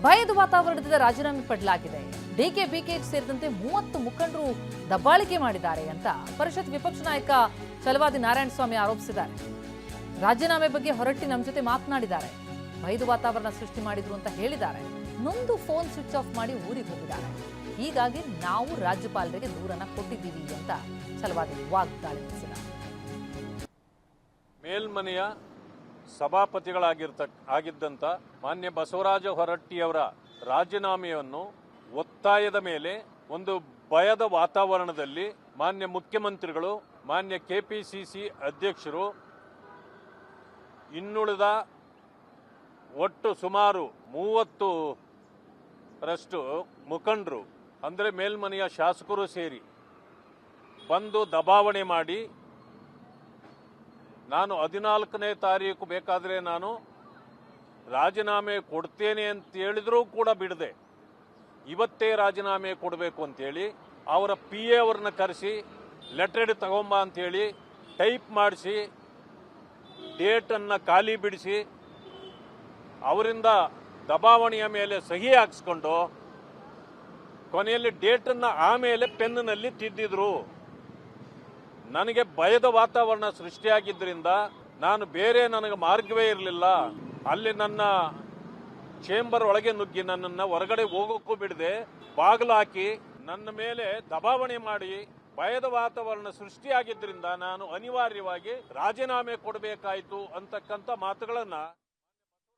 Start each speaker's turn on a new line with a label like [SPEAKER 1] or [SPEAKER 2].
[SPEAKER 1] ಭಯದ ವಾತಾವರಣದಿಂದ ರಾಜೀನಾಮೆ ಪಡೆಯಲಾಗಿದೆ. ಡಿಕೆ ಬಿಕೆಎಚ್ ಸೇರಿದಂತೆ 30 ಮುಖಂಡರು ದಬ್ಬಾಳಿಕೆ ಮಾಡಿದ್ದಾರೆ ಅಂತ ಪರಿಷತ್ ವಿಪಕ್ಷ ನಾಯಕ ಛಲವಾದಿ ನಾರಾಯಣಸ್ವಾಮಿ ಆರೋಪಿಸಿದ್ದಾರೆ. ರಾಜೀನಾಮೆ ಬಗ್ಗೆ ಹೊರಟ್ಟಿ ನಮ್ಮ ಜೊತೆ ಮಾತನಾಡಿದ್ದಾರೆ. ಭಯದ ವಾತಾವರಣ ಸೃಷ್ಟಿ ಮಾಡಿದ್ರು ಅಂತ ಹೇಳಿದ್ದಾರೆ. ನೊಂದು ಫೋನ್ ಸ್ವಿಚ್ ಆಫ್ ಮಾಡಿ ಊರಿಗೆ ಹೋಗಿದ್ದಾರೆ. ಹೀಗಾಗಿ ನಾವು ರಾಜ್ಯಪಾಲರಿಗೆ ದೂರನ್ನ ಕೊಟ್ಟಿದ್ದೀವಿ ಅಂತ ಛಲವಾದಿ ವಾಗ್ದಾಳಿ ನಡೆಸಿದ್ದಾರೆ.
[SPEAKER 2] ಮೇಲ್ಮನೆಯ ಸಭಾಪತಿಗಳಾಗಿದ್ದಂಥ ಮಾನ್ಯ ಬಸವರಾಜ ಹೊರಟ್ಟಿಯವರ ರಾಜೀನಾಮೆಯನ್ನು ಒತ್ತಾಯದ ಮೇಲೆ ಒಂದು ಭಯದ ವಾತಾವರಣದಲ್ಲಿ ಮಾನ್ಯ ಮುಖ್ಯಮಂತ್ರಿಗಳು, ಮಾನ್ಯ ಕೆಪಿಸಿಸಿ ಅಧ್ಯಕ್ಷರು, ಇನ್ನುಳಿದ ಒಟ್ಟು ಸುಮಾರು 30ರಷ್ಟು ಮುಖಂಡರು ಅಂದರೆ ಮೇಲ್ಮನೆಯ ಶಾಸಕರು ಸೇರಿ ಬಂದು ದಬಾವಣೆ ಮಾಡಿ, ನಾನು 14ನೇ ತಾರೀಕು ಬೇಕಾದರೆ ನಾನು ರಾಜೀನಾಮೆ ಕೊಡ್ತೇನೆ ಅಂತ ಹೇಳಿದ್ರೂ ಕೂಡ ಬಿಡದೆ ಇವತ್ತೇ ರಾಜೀನಾಮೆ ಕೊಡಬೇಕು ಅಂತೇಳಿ ಅವರ PA ಅವ್ರನ್ನ ಕರೆಸಿ ಲೆಟರ್ ತಗೊಂಬ ಅಂತೇಳಿ ಟೈಪ್ ಮಾಡಿಸಿ ಡೇಟನ್ನು ಖಾಲಿ ಬಿಡಿಸಿ ಅವರಿಂದ ದಬಾವಣೆಯ ಮೇಲೆ ಸಹಿ ಹಾಕಿಸ್ಕೊಂಡು ಕೊನೆಯಲ್ಲಿ ಡೇಟನ್ನು ಆಮೇಲೆ ಪೆನ್ನಲ್ಲಿ ತಿದ್ದಿದ್ರು. ನನಗೆ ಭಯದ ವಾತಾವರಣ ಸೃಷ್ಟಿಯಾಗಿದ್ದರಿಂದ ನಾನು ನನಗೆ ಮಾರ್ಗವೇ ಇರಲಿಲ್ಲ. ಅಲ್ಲಿ ನನ್ನ ಚೇಂಬರ್ ಒಳಗೆ ನುಗ್ಗಿ ನನ್ನನ್ನು ಹೊರಗಡೆ ಹೋಗೋಕ್ಕೂ ಬಿಡದೆ ಬಾಗಿಲು ಹಾಕಿ ನನ್ನ ಮೇಲೆ ದಬಾವಣೆ ಮಾಡಿ ಭಯದ ವಾತಾವರಣ ಸೃಷ್ಟಿಯಾಗಿದ್ದರಿಂದ ನಾನು ಅನಿವಾರ್ಯವಾಗಿ ರಾಜೀನಾಮೆ ಕೊಡಬೇಕಾಯಿತು ಅಂತಕ್ಕಂಥ ಮಾತುಗಳನ್ನು